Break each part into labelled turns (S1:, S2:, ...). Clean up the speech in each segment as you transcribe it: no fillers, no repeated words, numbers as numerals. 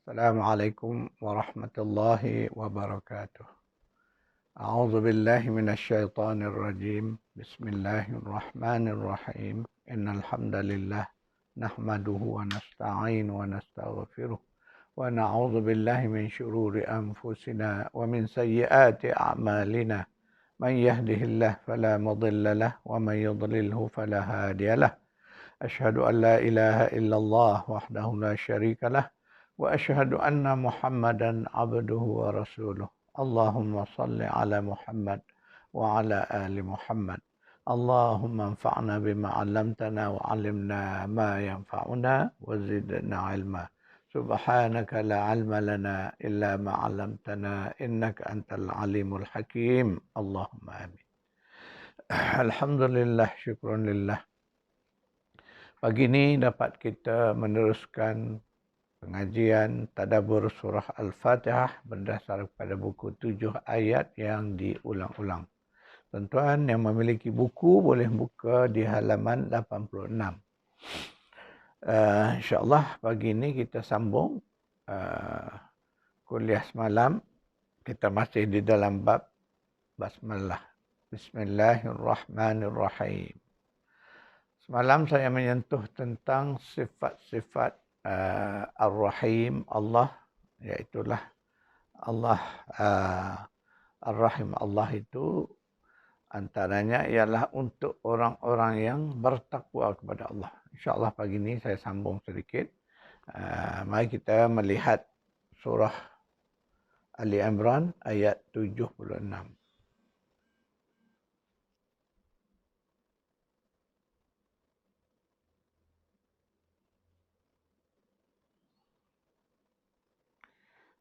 S1: السلام عليكم ورحمة الله وبركاته. أعوذ بالله من الشيطان الرجيم. بسم الله الرحمن الرحيم. إن الحمد لله نحمده ونستعين ونستغفره ونعوذ بالله من شرور أنفسنا ومن سيئات أعمالنا. من يهده الله فلا مضل له ومن يضلله فلا هادي له. أشهد أن لا إله إلا الله وحده لا شريك له وأشهد أن محمدا عبده ورسوله. اللهم صل على محمد وعلى آل محمد. اللهم انفعنا بما علمتنا وعلمنا ما ينفعنا وزدنا علما. سبحانك لا علم لنا إلا ما علمتنا إنك أنت العليم الحكيم. اللهم آمين. الحمد لله، syukur lillah. Pagi ini dapat kita meneruskan pengajian tadabbur surah Al-Fatihah berdasar pada buku 7 ayat yang diulang-ulang. Tuan-tuan yang memiliki buku boleh buka di halaman 86. InsyaAllah pagi ini kita sambung kuliah semalam. Kita masih di dalam bab Basmalah. Bismillahirrahmanirrahim. Semalam saya menyentuh tentang sifat-sifat Ar-Rahim Allah, iaitulah Allah Ar-Rahim Allah itu antaranya ialah untuk orang-orang yang bertakwa kepada Allah. InsyaAllah pagi ini saya sambung sedikit. Mari kita melihat surah Ali Imran ayat 76.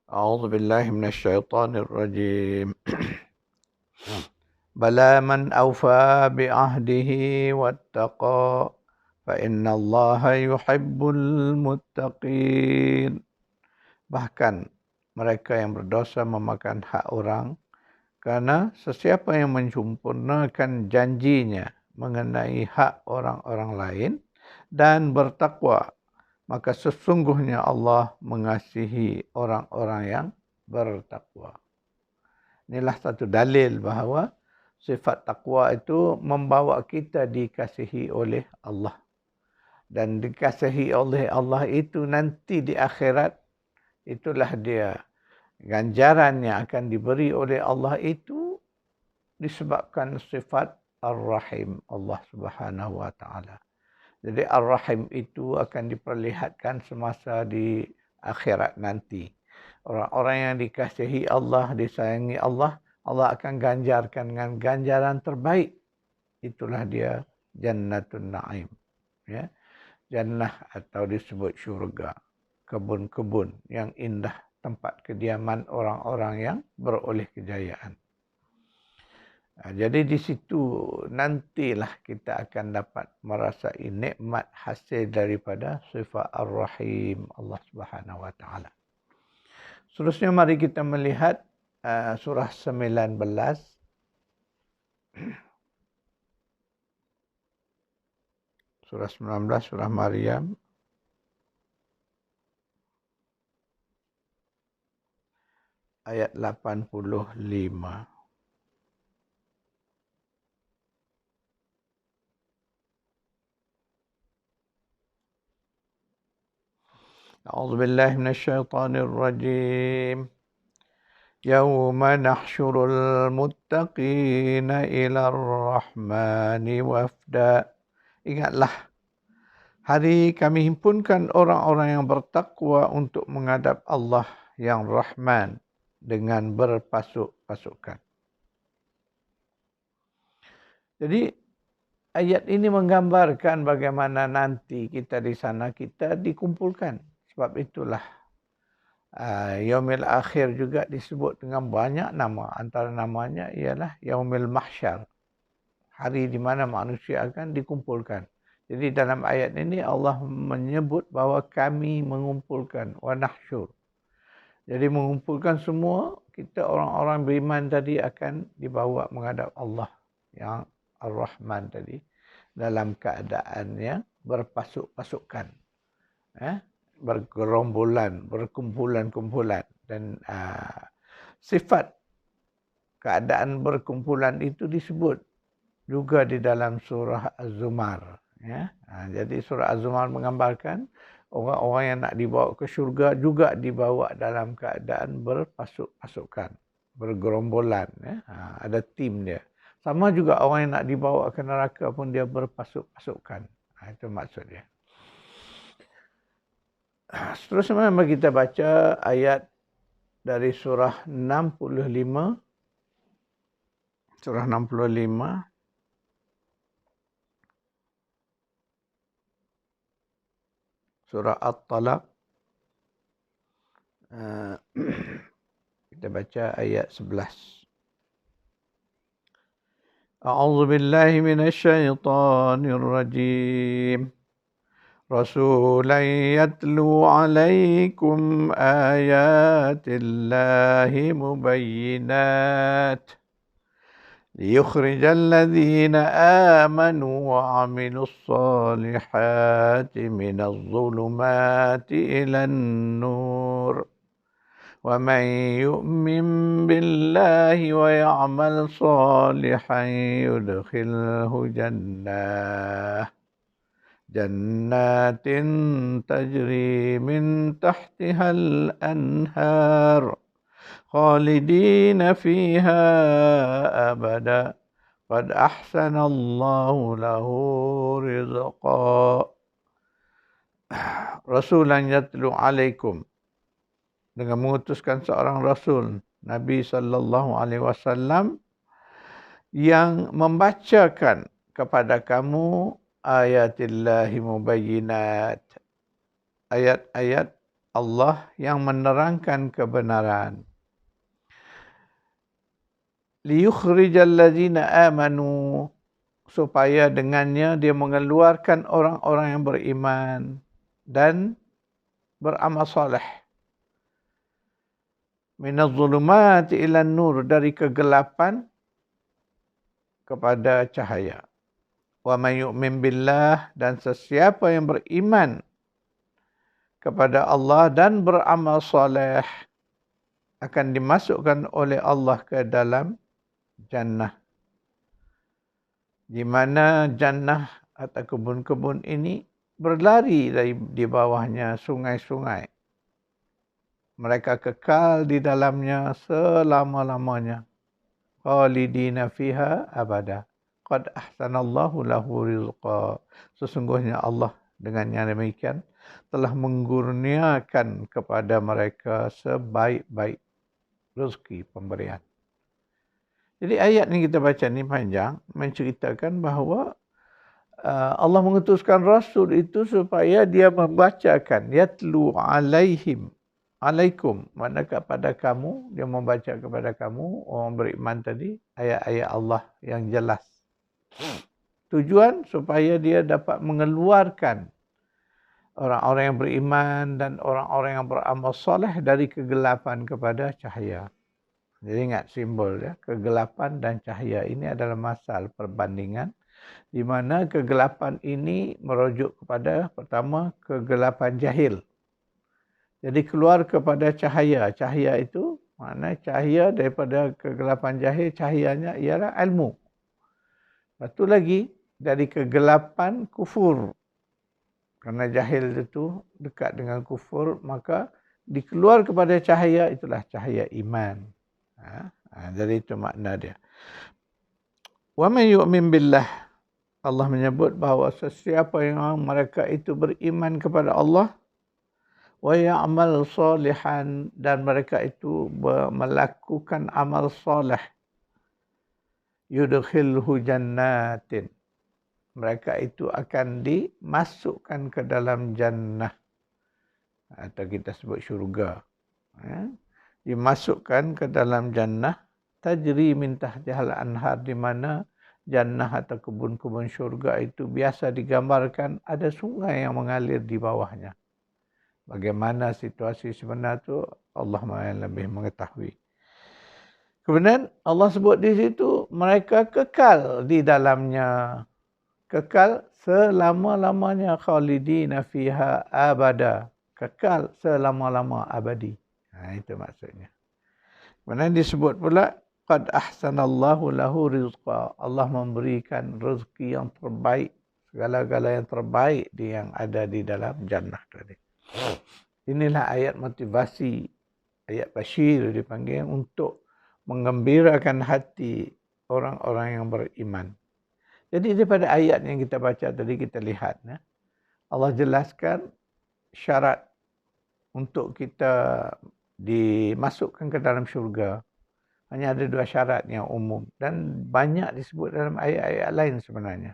S1: أعوذ بالله من الشيطان الرجيم. بلى من أوفى بعهده واتقى فإن الله يحب المتقين. Bahkan mereka yang berdosa memakan hak orang, karena sesiapa yang menyempurnakan janjinya mengenai hak orang-orang lain dan bertakwa, maka sesungguhnya Allah mengasihi orang-orang yang bertakwa. Inilah satu dalil bahawa sifat takwa itu membawa kita dikasihi oleh Allah. Dan dikasihi oleh Allah itu nanti di akhirat, itulah dia ganjaran yang akan diberi oleh Allah itu disebabkan sifat Ar-Rahim Allah Subhanahu wa taala. Jadi Ar-Rahim itu akan diperlihatkan semasa di akhirat nanti. Orang-orang yang dikasihi Allah, disayangi Allah, Allah akan ganjarkan dengan ganjaran terbaik. Itulah dia Jannatun Na'im. Ya. Jannah atau disebut syurga. Kebun-kebun yang indah, tempat kediaman orang-orang yang beroleh kejayaan. Jadi di situ nantilah kita akan dapat merasai nikmat hasil daripada sifat Ar-Rahim Allah Subhanahu wa taala. Seterusnya mari kita melihat surah 19. Surah 19, surah Maryam. Ayat 85. أعوذ بالله من الشيطان الرجيم. يوم نحشر المتقين إلى الرحمن وفدا. Ingatlah, hari kami himpunkan orang-orang yang bertakwa untuk menghadap Allah yang Rahman dengan berpasuk-pasukan. Jadi ayat ini menggambarkan bagaimana nanti kita di sana kita dikumpulkan. Sebab itulah Yaumil Akhir juga disebut dengan banyak nama. Antara namanya ialah Yaumil Mahsyar. Hari di mana manusia akan dikumpulkan. Jadi dalam ayat ini Allah menyebut bahawa kami mengumpulkan. Wa nahsyur. Jadi mengumpulkan semua, kita orang-orang beriman tadi akan dibawa menghadap Allah yang Ar-Rahman tadi. Dalam keadaan yang berpasuk-pasukan. bergerombolan, berkumpulan-kumpulan. Dan sifat keadaan berkumpulan itu disebut juga di dalam surah Az-Zumar. Ya. Jadi surah Az-Zumar menggambarkan orang-orang yang nak dibawa ke syurga juga dibawa dalam keadaan berpasuk-pasukan, bergerombolan. Ya. Ada tim dia. Sama juga orang yang nak dibawa ke neraka pun dia berpasuk-pasukan. Itu maksudnya. Seterusnya mari kita baca ayat dari surah 65. Surah 65. Surah At-Talaq. Kita baca ayat 11. A'udzu billahi minasy syaithanir rajim. رسولا يتلو عليكم آيات الله مبينات ليخرج الذين آمنوا وعملوا الصالحات من الظلمات إلى النور ومن يؤمن بالله ويعمل صالحا يدخله جنات تجري من تحتها الأنهار خالدين فيها أبدا قد أحسن الله له رزقا رسولا يتلو عليكم, dengan mengutuskan seorang rasul Nabi sallallahu alaihi wasallam yang membacakan kepada kamu ayatillahi mubayyinat, ayat-ayat Allah yang menerangkan kebenaran. Liyukhrijal ladzina amanu, supaya dengannya dia mengeluarkan orang-orang yang beriman dan beramal saleh. Minaz zulumati ilan nur, dari kegelapan kepada cahaya. Wa may yu'min billah, dan sesiapa yang beriman kepada Allah dan beramal soleh akan dimasukkan oleh Allah ke dalam jannah. Di mana jannah atau kebun-kebun ini berlari di bawahnya sungai-sungai. Mereka kekal di dalamnya selama-lamanya. Khalidina fiha abada. Qad ahsanallahu lahu rizqa. Sesungguhnya Allah dengan yang demikian telah mengurniakan kepada mereka sebaik-baik rezeki pemberian. Jadi ayat yang kita baca ni panjang, menceritakan bahawa Allah mengutuskan Rasul itu supaya dia membacakan, yatlu alaikum, mana kepada kamu, dia membaca kepada kamu, orang beriman tadi, ayat-ayat Allah yang jelas. Tujuan supaya dia dapat mengeluarkan orang-orang yang beriman dan orang-orang yang beramal soleh dari kegelapan kepada cahaya. Jadi ingat simbol ya, kegelapan dan cahaya ini adalah masal perbandingan, di mana kegelapan ini merujuk kepada pertama kegelapan jahil. Jadi keluar kepada cahaya. Cahaya itu mana cahaya daripada kegelapan jahil, cahayanya ialah ilmu. Satu lagi dari kegelapan kufur. Kerana jahil itu dekat dengan kufur, maka dikeluar kepada cahaya, itulah cahaya iman. Jadi itu makna dia. Wa man yu'min billah, Allah menyebut bahawa sesiapa yang mereka itu beriman kepada Allah, wa ya'mal salihan, dan mereka itu melakukan amal soleh, yudkhilhu jannatin, mereka itu akan dimasukkan ke dalam jannah, atau kita sebut syurga. Dimasukkan ke dalam jannah, tajri min tahtihal anhar, di mana jannah atau kebun-kebun syurga itu biasa digambarkan ada sungai yang mengalir di bawahnya. Bagaimana situasi sebenar itu Allah yang lebih mengetahui. Kemudian Allah sebut di situ mereka kekal di dalamnya. Kekal selama-lamanya, khalidina fiha abada. kekal selama-lama abadi. Itu maksudnya. Kemudian disebut pula qad ahsanallahu lahu rizqa. Allah memberikan rezeki yang terbaik, segala-gala yang terbaik yang ada di dalam jannah tadi. Inilah ayat motivasi, ayat basyir dipanggil untuk menggembirakan hati orang-orang yang beriman. Jadi daripada ayat yang kita baca tadi kita lihat, Allah jelaskan syarat untuk kita dimasukkan ke dalam syurga. Hanya ada 2 syarat yang umum dan banyak disebut dalam ayat-ayat lain sebenarnya.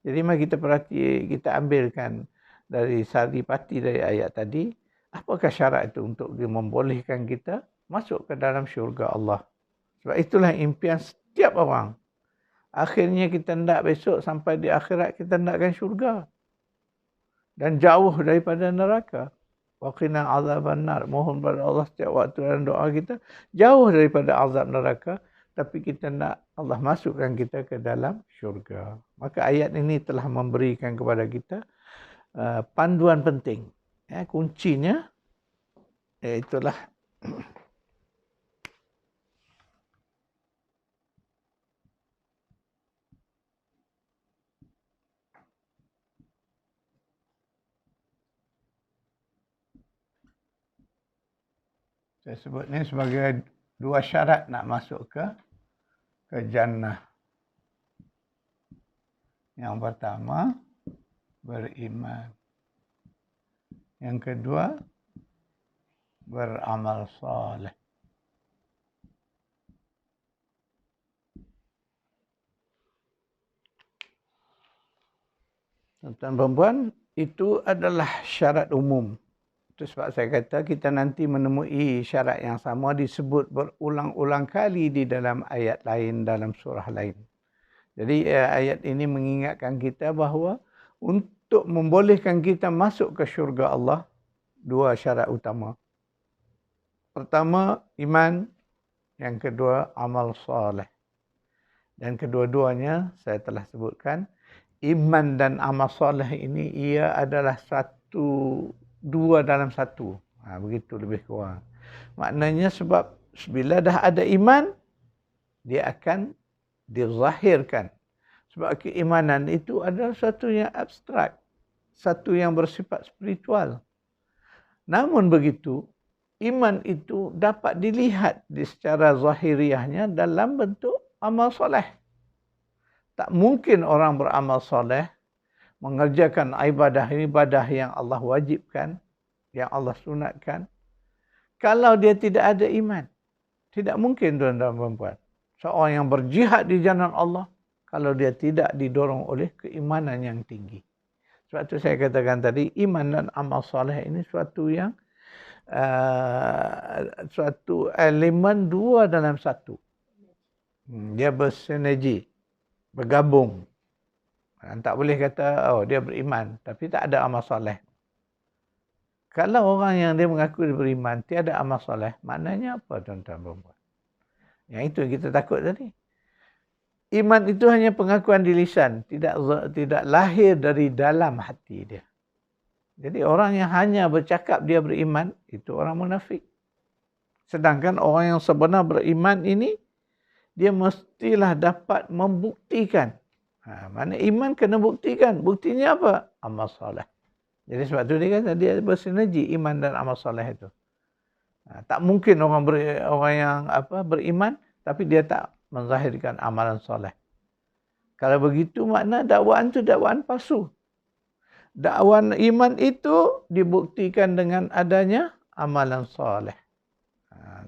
S1: Jadi mari kita perhati, kita ambilkan dari saripati dari ayat tadi, apakah syarat itu untuk membolehkan kita masuk ke dalam syurga Allah. Sebab itulah impian setiap orang. Akhirnya kita hendak besok sampai di akhirat kita hendakkan syurga. Dan jauh daripada neraka. Waqina azaban nar. Mohon pada Allah setiap waktu dalam doa kita jauh daripada azab neraka, tapi kita nak Allah masukkan kita ke dalam syurga. Maka ayat ini telah memberikan kepada kita panduan penting. Kuncinya itulah saya sebut ni sebagai 2 syarat nak masuk ke jannah. Yang pertama, beriman. Yang kedua, beramal soleh. Tuan-tuan perempuan, itu adalah syarat umum. Itu sebab saya kata kita nanti menemui syarat yang sama disebut berulang-ulang kali di dalam ayat lain, dalam surah lain. Jadi ayat ini mengingatkan kita bahawa untuk membolehkan kita masuk ke syurga Allah, 2 syarat utama. Pertama, iman. Yang kedua, amal soleh. Dan kedua-duanya saya telah sebutkan, iman dan amal soleh ini ia adalah 2 dalam 1. Begitu lebih kurang. Maknanya sebab bila dah ada iman, dia akan dizahirkan. Sebab keimanan itu adalah satu yang abstrak. Satu yang bersifat spiritual. Namun begitu, iman itu dapat dilihat secara zahiriahnya dalam bentuk amal soleh. Tak mungkin orang beramal soleh mengerjakan ibadah yang Allah wajibkan, yang Allah sunatkan, kalau dia tidak ada iman. Tidak mungkin tuan-tuan dan puan-puan. Seorang yang berjihad di jalan Allah, kalau dia tidak didorong oleh keimanan yang tinggi. Sebab itu saya katakan tadi, iman dan amal soleh ini suatu yang suatu elemen 2 dalam 1. Dia bersinergi, bergabung. Tak boleh kata, dia beriman, tapi tak ada amal soleh. Kalau orang yang dia mengaku dia beriman, tiada amal soleh, maknanya apa tuan-tuan perempuan? Yang itu yang kita takut tadi. Iman itu hanya pengakuan di lisan, tidak lahir dari dalam hati dia. Jadi orang yang hanya bercakap dia beriman, itu orang munafik. Sedangkan orang yang sebenar beriman ini, dia mestilah dapat membuktikan. Mana iman kena buktikan. Buktinya apa? Amal soleh. Jadi sebab tu dia kata dia bersinergi iman dan amal soleh itu. Tak mungkin orang yang beriman tapi dia tak menzahirkan amalan soleh. Kalau begitu makna dakwaan itu dakwaan palsu. Dakwaan iman itu dibuktikan dengan adanya amalan soleh.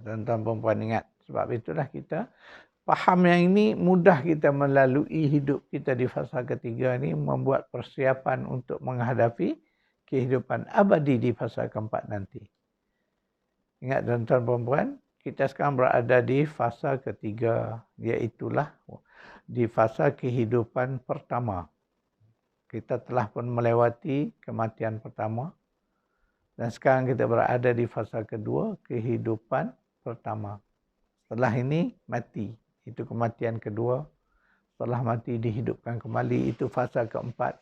S1: Tuan-tuan perempuan ingat. Sebab itulah kita faham yang ini mudah kita melalui hidup kita di fasa ketiga ini, membuat persiapan untuk menghadapi kehidupan abadi di fasa keempat nanti. Ingat tuan-tuan perempuan, kita sekarang berada di fasa ketiga, iaitulah di fasa kehidupan pertama. Kita telah pun melewati kematian pertama dan sekarang kita berada di fasa kedua, kehidupan pertama. Setelah ini mati. Itu kematian kedua. Setelah mati dihidupkan kembali, itu fasa keempat.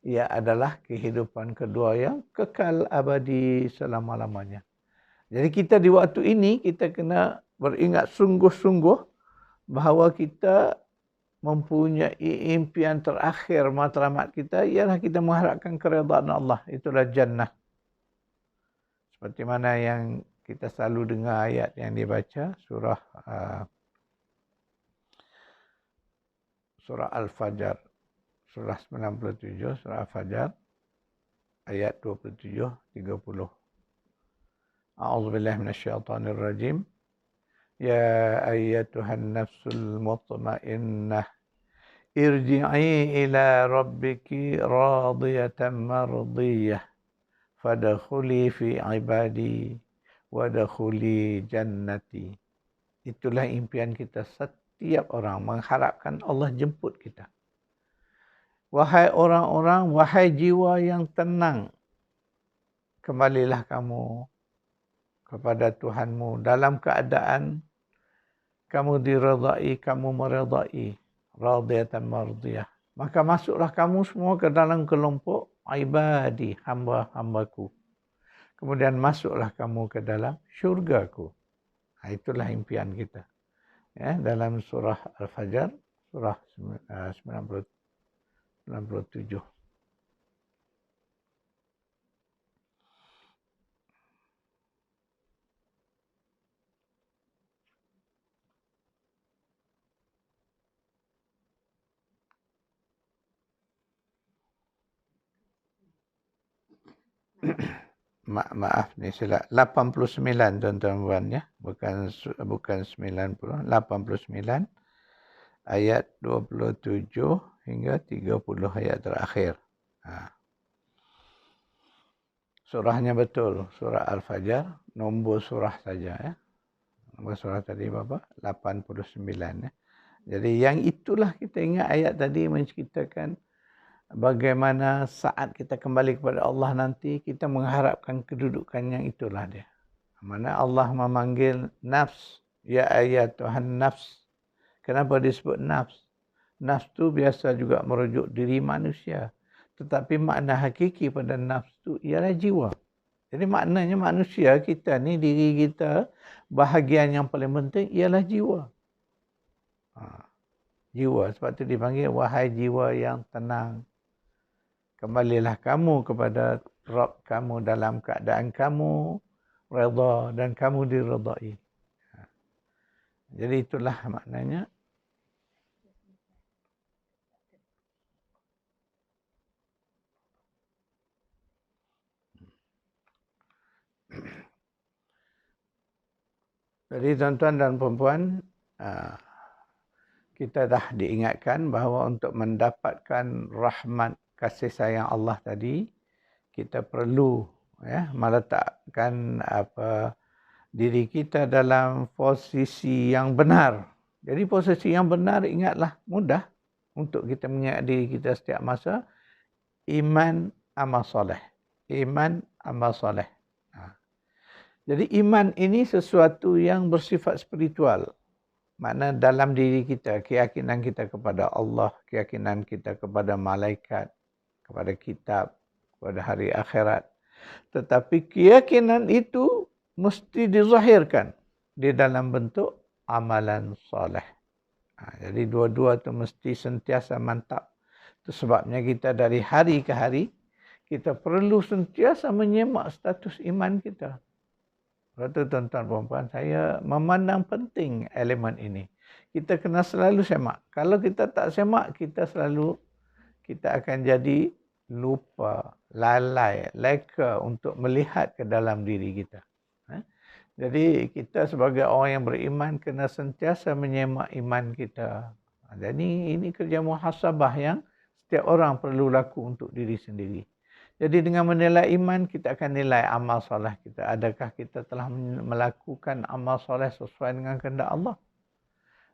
S1: ia adalah kehidupan kedua yang kekal abadi selama-lamanya. Jadi kita di waktu ini, kita kena beringat sungguh-sungguh bahawa kita mempunyai impian terakhir matlamat kita ialah kita mengharapkan keredaan Allah. Itulah jannah. Seperti mana yang kita selalu dengar ayat yang dibaca, surah Al-Fajr. Surah 97, surah Al-Fajr, ayat 27-30. A'udzubillahi minasyaitonir rajim. Ya ayyatuhan nafsul mutmainnah, irji'i ila rabbiki radiyatan mardiyah, fadkhuli fi ibadi wadkhuli jannati. Itulah impian kita setiap orang, mengharapkan Allah jemput kita. Wahai orang-orang, wahai jiwa yang tenang, kembalilah kamu kepada Tuhanmu dalam keadaan kamu diredai, kamu meredai, radiyatan mardiyah. Maka masuklah kamu semua ke dalam kelompok ibadi, hamba-hambaku. Kemudian masuklah kamu ke dalam syurgaku. Itulah impian kita. Ya, dalam surah Al-Fajr, surah 97. Maaf ni silap 89 tuan-tuan ya, bukan 90, 89 ayat 27 hingga 30 ayat terakhir. Surahnya betul, surah Al-Fajr, nombor surah saja ya. Nombor surah tadi berapa? 89 ya. Jadi yang itulah kita ingat ayat tadi menceritakan bagaimana saat kita kembali kepada Allah nanti, kita mengharapkan kedudukan yang itulah dia. Mana Allah memanggil nafs, ya ayat Tuhan nafs. Kenapa disebut nafs? Nafs tu biasa juga merujuk diri manusia. Tetapi makna hakiki pada nafs tu ialah jiwa. Jadi maknanya manusia kita ni, diri kita, bahagian yang paling penting ialah jiwa. Jiwa, sebab tu dipanggil wahai jiwa yang tenang. Kembalilah kamu kepada Rabb kamu dalam keadaan kamu redha dan kamu diredai. Jadi itulah maknanya. Jadi tuan-tuan dan puan-puan, kita dah diingatkan bahawa untuk mendapatkan rahmat kasih sayang Allah tadi, kita perlu meletakkan diri kita dalam posisi yang benar. Jadi posisi yang benar, ingatlah, mudah untuk kita mengingat diri kita setiap masa. Iman, amal soleh. Iman, amal soleh. Jadi iman ini sesuatu yang bersifat spiritual. Makna dalam diri kita, keyakinan kita kepada Allah, keyakinan kita kepada malaikat, kepada kitab, kepada hari akhirat. Tetapi keyakinan itu mesti dizahirkan di dalam bentuk amalan soleh. Jadi dua-dua itu mesti sentiasa mantap. Itu sebabnya kita dari hari ke hari, kita perlu sentiasa menyemak status iman kita. Waktu tuan-tuan perempuan, saya memandang penting elemen ini. Kita kena selalu semak. Kalau kita tak semak, kita akan jadi lupa, lalai, leka untuk melihat ke dalam diri kita. Jadi kita sebagai orang yang beriman kena sentiasa menyemak iman kita. Jadi ini kerja muhasabah yang setiap orang perlu laku untuk diri sendiri. Jadi dengan menilai iman, kita akan nilai amal soleh kita. Adakah kita telah melakukan amal soleh sesuai dengan kehendak Allah?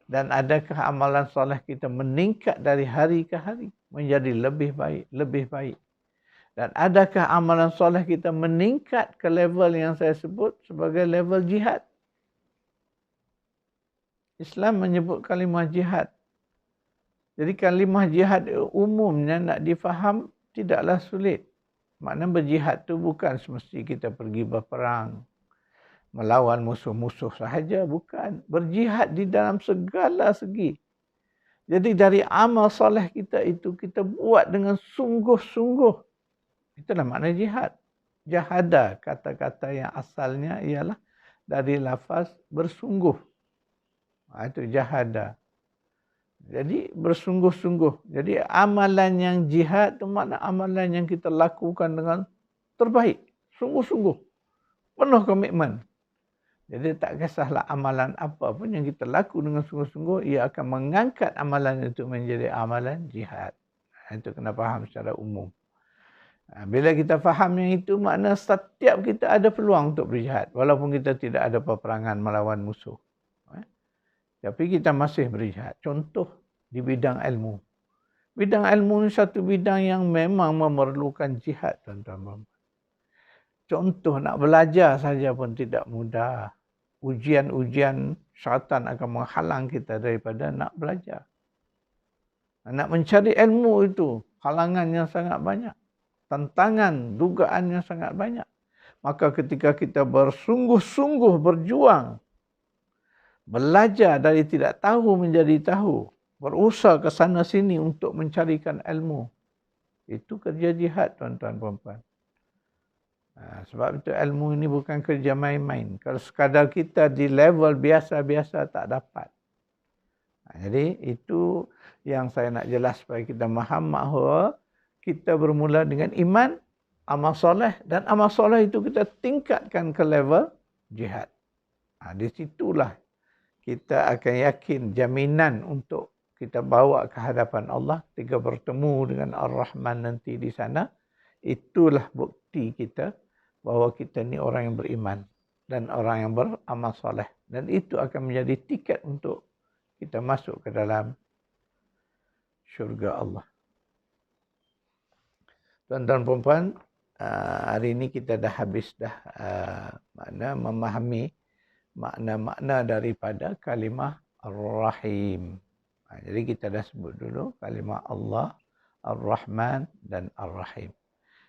S1: Dan adakah amalan soleh kita meningkat dari hari ke hari? Menjadi lebih baik, lebih baik. Dan adakah amalan soleh kita meningkat ke level yang saya sebut sebagai level jihad? Islam menyebut kalimah jihad. Jadi kalimah jihad umumnya nak difaham tidaklah sulit. Maknanya berjihad tu bukan semesti kita pergi berperang, melawan musuh-musuh sahaja, bukan. Berjihad di dalam segala segi. Jadi dari amal soleh kita itu, kita buat dengan sungguh-sungguh. Itulah makna jihad. Jahada, kata-kata yang asalnya ialah dari lafaz bersungguh. Itu jahada. Jadi bersungguh-sungguh. Jadi amalan yang jihad itu makna amalan yang kita lakukan dengan terbaik. Sungguh-sungguh. Penuh komitmen. Jadi tak kisahlah amalan apa pun yang kita laku dengan sungguh-sungguh, ia akan mengangkat amalan itu menjadi amalan jihad. Itu kena faham secara umum. Bila kita faham yang itu, makna setiap kita ada peluang untuk berjihad. Walaupun kita tidak ada peperangan melawan musuh. Tapi kita masih berjihad. Contoh di bidang ilmu. Bidang ilmu ni satu bidang yang memang memerlukan jihad, tuan-tuan. Contoh nak belajar saja pun tidak mudah. Ujian-ujian syaitan akan menghalang kita daripada nak belajar. Nak mencari ilmu itu, halangan yang sangat banyak. Tantangan, dugaan yang sangat banyak. Maka ketika kita bersungguh-sungguh berjuang, belajar dari tidak tahu menjadi tahu, berusaha ke sana sini untuk mencarikan ilmu, itu kerja jihad, tuan-tuan puan-puan. Sebab itu ilmu ini bukan kerja main-main. Kalau sekadar kita di level biasa-biasa tak dapat. Jadi itu yang saya nak jelas supaya kita faham bahawa kita bermula dengan iman, amal soleh, dan amal soleh itu kita tingkatkan ke level jihad. Di situlah kita akan yakin jaminan untuk kita bawa ke hadapan Allah ketika bertemu dengan Ar-Rahman nanti di sana. Itulah bukti kita bahawa kita ni orang yang beriman dan orang yang beramal soleh. Dan itu akan menjadi tiket untuk kita masuk ke dalam syurga Allah. Tuan-tuan dan puan-puan, hari ini kita dah habis makna memahami makna-makna daripada kalimah Ar-Rahim. Jadi kita dah sebut dulu kalimah Allah, Ar-Rahman dan Ar-Rahim.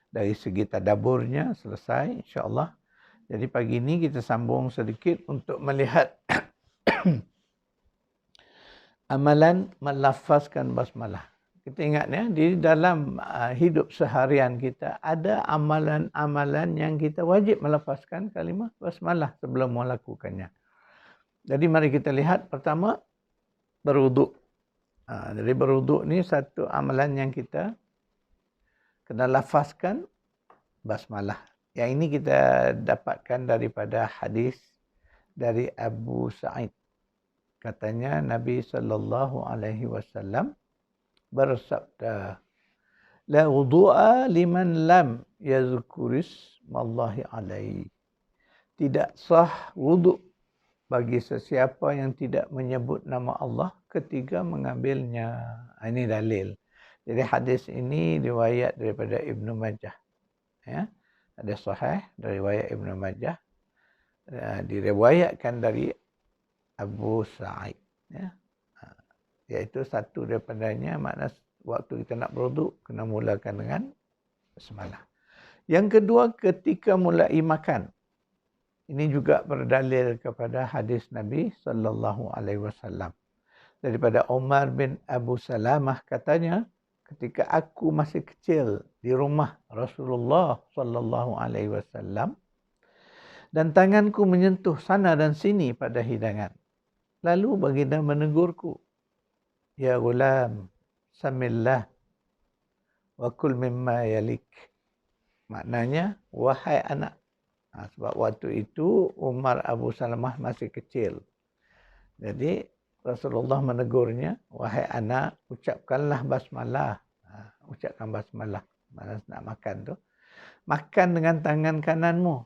S1: Dari segi tadaburnya selesai, insya-Allah. Jadi pagi ini kita sambung sedikit untuk melihat amalan melafazkan basmalah. Kita ingat ya, di dalam hidup seharian kita ada amalan-amalan yang kita wajib melafazkan kalimah basmalah sebelum melakukannya. Jadi mari kita lihat pertama berwuduk. Jadi berwuduk ni satu amalan yang kita kena lafazkan basmalah. Yang ini kita dapatkan daripada hadis dari Abu Sa'id. Katanya Nabi SAW bersabda, la wudu'a liman lam yazkuris mallahi alaihi. Tidak sah wuduk bagi sesiapa yang tidak menyebut nama Allah ketika mengambilnya. Ini dalil. Jadi hadis ini riwayat daripada Ibnu Majah. Ya. Hadis sahih dari riwayat Ibnu Majah. Diriwayatkan dari Abu Sa'id. Ya. Iaitu satu daripadanya makna waktu kita nak berwuduk kena mulakan dengan basmalah. Yang kedua ketika mulai makan. Ini juga berdalil kepada hadis Nabi SAW. Daripada Umar bin Abu Salamah katanya, ketika aku masih kecil di rumah Rasulullah SAW dan tanganku menyentuh sana dan sini pada hidangan. Lalu baginda menegurku, ya gulam, samillah wa kul mimma yalik. Maknanya, wahai anak. Sebab waktu itu Umar Abu Salamah masih kecil. Jadi Rasulullah menegurnya, wahai anak, ucapkanlah basmalah. Ucapkan basmalah. Malas nak makan tu. Makan dengan tangan kananmu.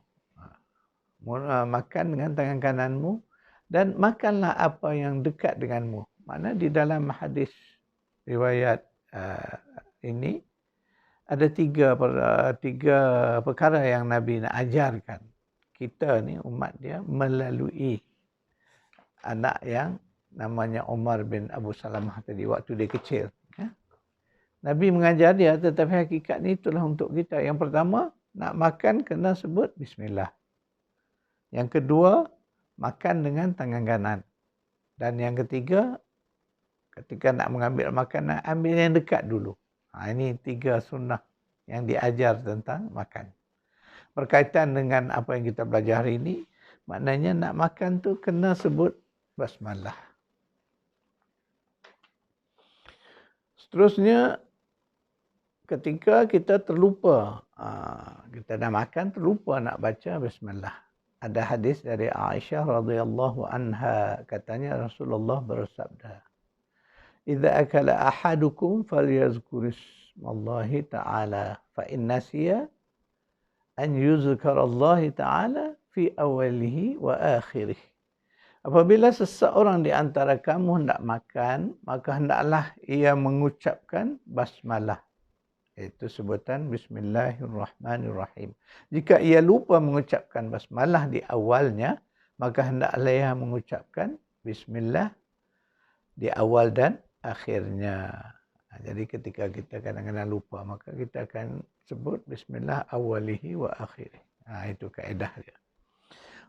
S1: Makan dengan tangan kananmu. Dan makanlah apa yang dekat denganmu. Makna di dalam hadis riwayat ini, ada tiga perkara yang Nabi nak ajarkan. Kita ni, umat dia, melalui anak yang namanya Umar bin Abu Salamah tadi waktu dia kecil. Ya. Nabi mengajar dia, tetapi hakikatnya itulah untuk kita. Yang pertama, nak makan kena sebut bismillah. Yang kedua, makan dengan tangan kanan. Dan yang ketiga, ketika nak mengambil makanan, ambil yang dekat dulu. Ini 3 sunnah yang diajar tentang makan. Berkaitan dengan apa yang kita belajar hari ini, maknanya nak makan tu kena sebut basmalah. Seterusnya, ketika kita terlupa, kita dah makan terlupa nak baca bismillah. Ada hadis dari Aisyah radhiyallahu anha, katanya Rasulullah bersabda, "Idza akala ahadukum falyazkur ismallahi ta'ala fa in nasiya an yuzkarallahi ta'ala fi awalihi wa akhirih." Apabila seseorang di antara kamu hendak makan, maka hendaklah ia mengucapkan basmalah. Itu sebutan bismillahirrahmanirrahim. Jika ia lupa mengucapkan basmalah di awalnya, maka hendaklah ia mengucapkan bismillah di awal dan akhirnya. Jadi ketika kita kadang-kadang lupa, maka kita akan sebut bismillah awalihi wa akhirih. Itu kaedah dia.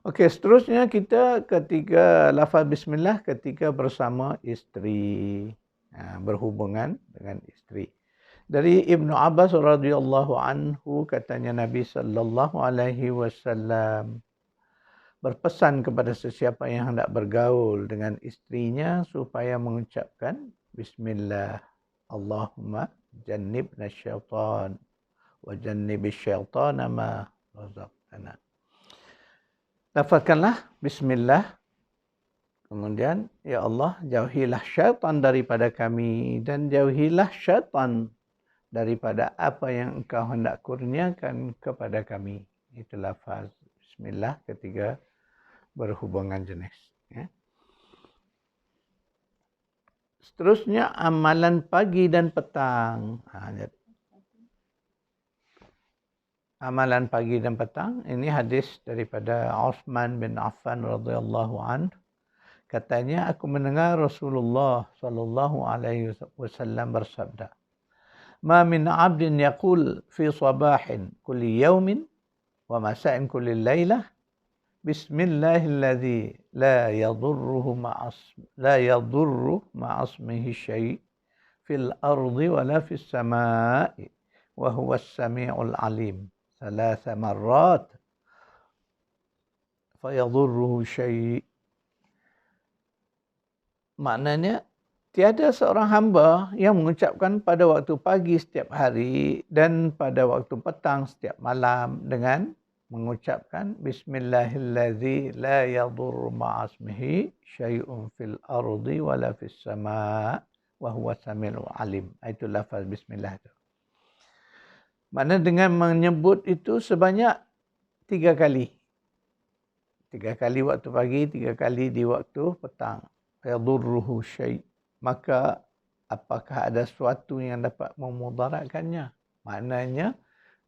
S1: Okey, seterusnya kita ketika lafaz bismillah ketika bersama isteri, berhubungan dengan isteri. Dari Ibnu Abbas radhiyallahu anhu, katanya Nabi sallallahu alaihi wasallam berpesan kepada sesiapa yang hendak bergaul dengan istrinya supaya mengucapkan bismillah. Allahumma jannibna syaitan wa jannibish syaitana ma razaqtana. Lafazkanlah bismillah. Kemudian, ya Allah, jauhilah syaitan daripada kami dan jauhilah syaitan daripada apa yang engkau hendak kurniakan kepada kami. Itu lafaz bismillah ketika berhubungan jenis. Seterusnya, amalan pagi dan petang. Amalan pagi dan petang, ini hadis daripada Uthman bin Affan radhiyallahu anhu. Katanya, aku mendengar Rasulullah sallallahu alaihi wasallam bersabda, "Ma min 'abdin yaqul fi sabahin kulli yawmin wa masa'in kulli lailah bismillahilladzi la yadurru ma'asmihi syai' fil ardi wa la fis sama'i wa huwa as-sami'ul 'alim." 3 marrat fayadurruhu syai'. Maknanya, tiada seorang hamba yang mengucapkan pada waktu pagi setiap hari dan pada waktu petang setiap malam dengan mengucapkan bismillahilladzi la yadurru ma'asmihi syai'un fil ardi wala fis sama' wa huwa samiul alim. Itu lafaz bismillah itu. Makna dengan menyebut itu sebanyak 3 kali. 3 kali waktu pagi, 3 kali di waktu petang. Yadurruhu syai'. Maka apakah ada sesuatu yang dapat memudaratkannya? Maknanya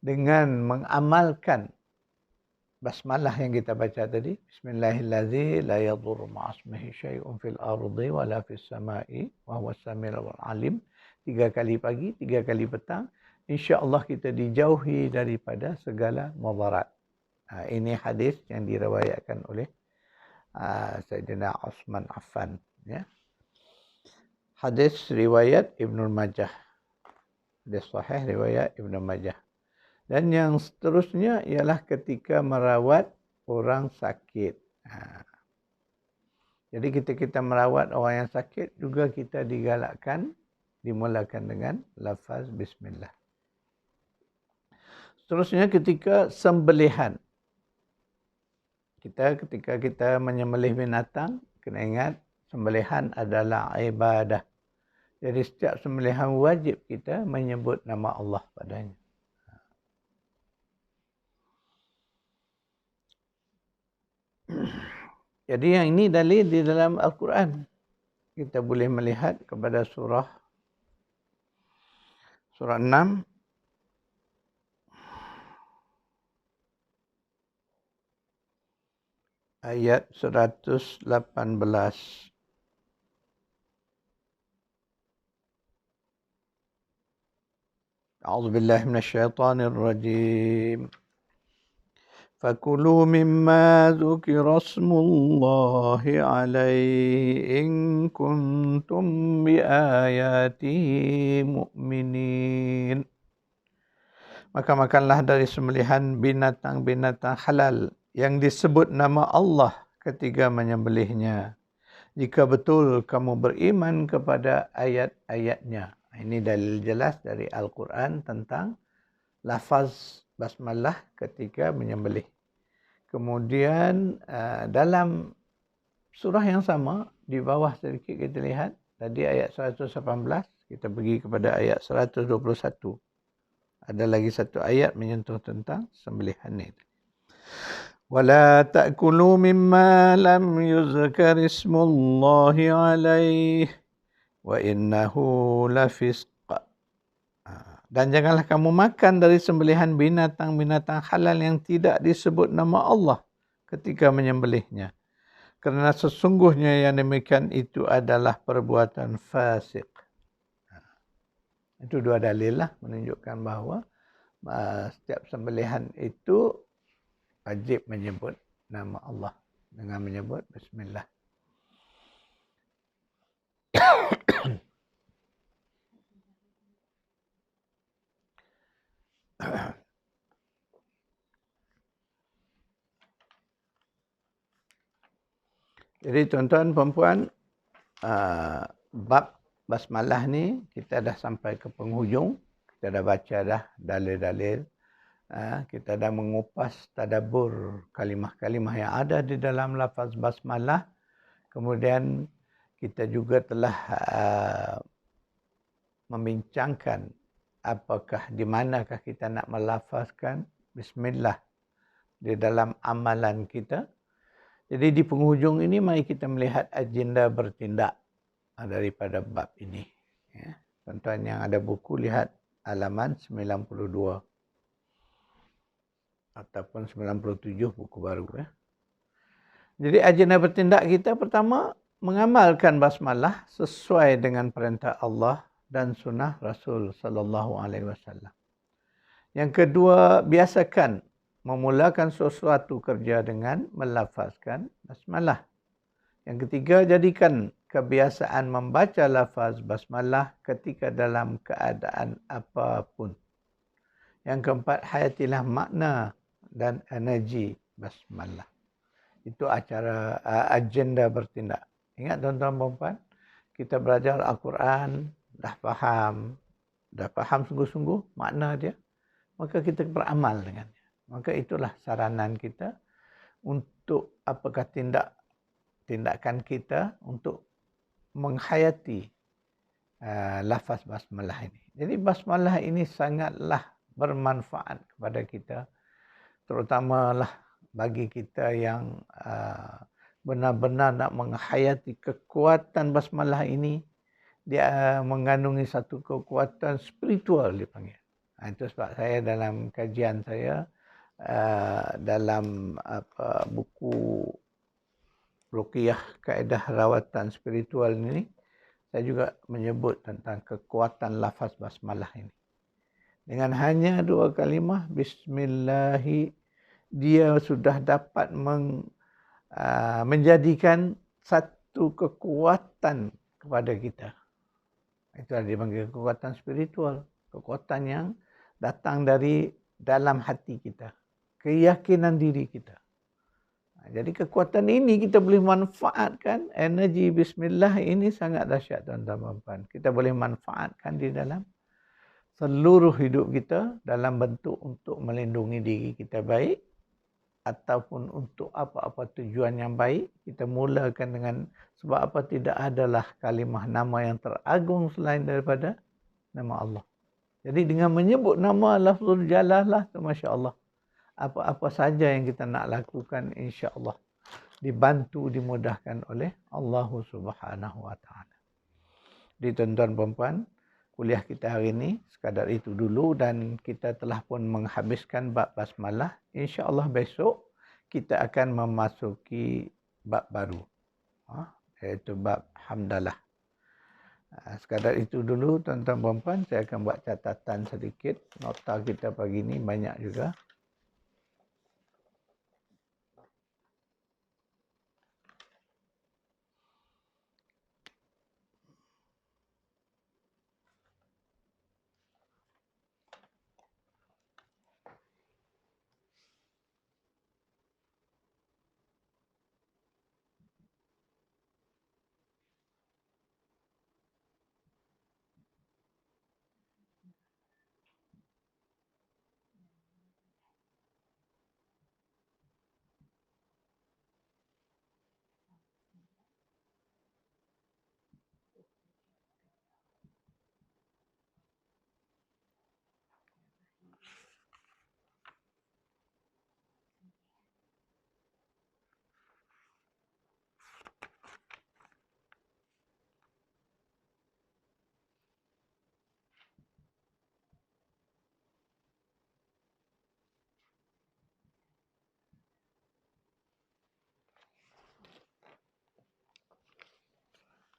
S1: dengan mengamalkan basmalah yang kita baca tadi, bismillahilladzi la yadurru ma'asmihi syai'un fil ardi wala fis sama'i wa huwas samiul alim, 3 kali pagi, 3 kali petang, insya-Allah kita dijauhi daripada segala mudarat. Ini hadis yang diriwayatkan oleh Sayyidina Uthman Affan, ya. Hadis riwayat Ibnu Majah. Hadis sahih riwayat Ibnu Majah. Dan yang seterusnya ialah ketika merawat orang sakit. Jadi kita merawat orang yang sakit juga kita digalakkan dimulakan dengan lafaz bismillah. Seterusnya ketika sembelihan. Ketika kita menyembelih binatang, kena ingat sembelihan adalah ibadah. Jadi setiap sembelihan wajib kita menyebut nama Allah padanya. Jadi yang ini dalil di dalam Al-Quran. Kita boleh melihat kepada surah 6 ayat 118. أعوذ بالله من الشيطان الرجيم فكلوا مما ذكر اسم الله عليه إن كنتم بآياته مؤمنين. Maka makanlah dari sembelihan binatang-binatang halal yang disebut nama Allah ketika menyembelihnya, jika betul kamu beriman kepada ayat-ayatnya. Ini dalil jelas dari Al-Quran tentang lafaz basmalah ketika menyembelih. Kemudian dalam surah yang sama, di bawah sedikit kita lihat, tadi ayat 118, kita pergi kepada ayat 121. Ada lagi satu ayat menyentuh tentang sembelihan ini. وَلَا تَأْكُلُوا مِمَّا لَمْ يُذْكَرِ اسْمُ اللَّهِ عَلَيْهِ وَإِنَّهُ لَفِسْقٌ. Dan janganlah kamu makan dari sembelihan binatang-binatang halal yang tidak disebut nama Allah ketika menyembelihnya, kerana sesungguhnya yang demikian itu adalah perbuatan fasik. Itu dua dalil lah menunjukkan bahawa setiap sembelihan itu wajib menyebut nama Allah dengan menyebut Bismillah. Jadi tuan-tuan perempuan, bab basmalah ni kita dah sampai ke penghujung. Kita dah baca dah dalil-dalil. Kita dah mengupas tadabbur kalimah-kalimah yang ada di dalam lafaz basmalah. Kemudian kita juga telah membincangkan apakah di manakah kita nak melafazkan Bismillah di dalam amalan kita. Jadi di penghujung ini mari kita melihat agenda bertindak daripada bab ini. Ya. Tuan-tuan yang ada buku lihat halaman 92 ataupun 97 buku baru. Ya. Jadi agenda bertindak kita pertama mengamalkan basmalah sesuai dengan perintah Allah dan sunnah Rasul sallallahu alaihi wasallam. Yang kedua, biasakan memulakan sesuatu kerja dengan melafazkan basmalah. Yang ketiga, jadikan kebiasaan membaca lafaz basmalah ketika dalam keadaan apapun. Yang keempat, hayatilah makna dan energi basmalah. Itu agenda bertindak. Ingat tuan-tuan dan puan, kita belajar Al-Quran, dah faham sungguh-sungguh makna dia, maka kita beramal dengannya. Maka itulah saranan kita untuk apakah tindakan kita untuk menghayati lafaz basmalah ini. Jadi basmalah ini sangatlah bermanfaat kepada kita, terutamalah bagi kita yang benar-benar nak menghayati kekuatan basmalah ini. Dia mengandungi satu kekuatan spiritual dipanggil. Itu sebab saya dalam kajian saya, dalam buku Ruqyah Kaedah Rawatan Spiritual ini, saya juga menyebut tentang kekuatan lafaz basmalah ini. Dengan hanya dua kalimah Bismillahi, dia sudah dapat menjadikan satu kekuatan kepada kita. Itu dipanggil kekuatan spiritual, kekuatan yang datang dari dalam hati kita, keyakinan diri kita. Jadi kekuatan ini kita boleh manfaatkan. Energi Bismillah ini sangat dahsyat tuan-tuan dan puan. Kita boleh manfaatkan di dalam seluruh hidup kita dalam bentuk untuk melindungi diri kita baik ataupun untuk apa-apa tujuan yang baik. Kita mulakan dengan, sebab apa tidak adalah kalimah nama yang teragung selain daripada nama Allah. Jadi dengan menyebut nama lafzul jalalah tu, Masya Allah, apa-apa saja yang kita nak lakukan insya-Allah dibantu, dimudahkan oleh Allah Subhanahu wa taala. Di tuan-tuan perempuan, kuliah kita hari ini sekadar itu dulu, dan kita telah pun menghabiskan bab basmalah. Insya-Allah besok kita akan memasuki bab baru, iaitu bab hamdalah. Sekadar itu dulu tuan-tuan dan puan, saya akan buat catatan sedikit. Nota kita pagi ini banyak juga.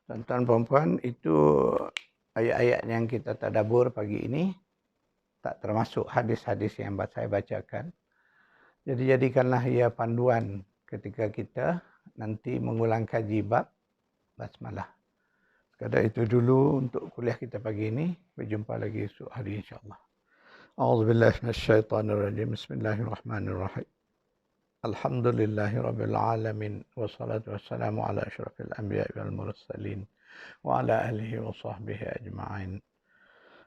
S1: Tuan-tuan dan puan, itu ayat-ayat yang kita tadabbur pagi ini, tak termasuk hadis-hadis yang saya bacakan. Jadi jadikanlah ia panduan ketika kita nanti mengulang kaji bab basmalah. Sekadar itu dulu untuk kuliah kita pagi ini. Berjumpa lagi esok hari insyaAllah. A'udzubillahi minasyaitanirrajim. Bismillahirrahmanirrahim. Alhamdulillahi rabbil alamin. Wassalatu wassalamu ala asyrafil anbiya wal mursalin. Wa ala alihi wa sahbihi ajma'in.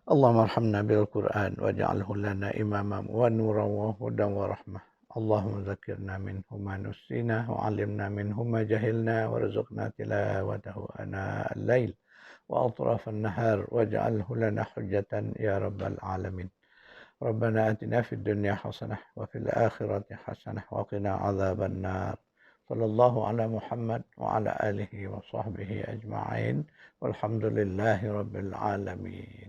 S1: Allahumma arhamna bil Qur'an waj'alhu lana imaman wa nuran wa hudan wa rahmah. Allahumma zakirna minhu ma nusina wa 'allimna minhu ma jahilna warzuqna tilawatahu ana al-lail wa atraf an-nahar waj'alhu lana hujjatan ya rabbal alamin. Rabbana atina fid dunya hasanah wa fil akhirati hasanah wa qina 'adzaban nar. Sallallahu ala Muhammad wa ala alihi wa sahbihi ajma'in. Walhamdulillahi rabbil alamin.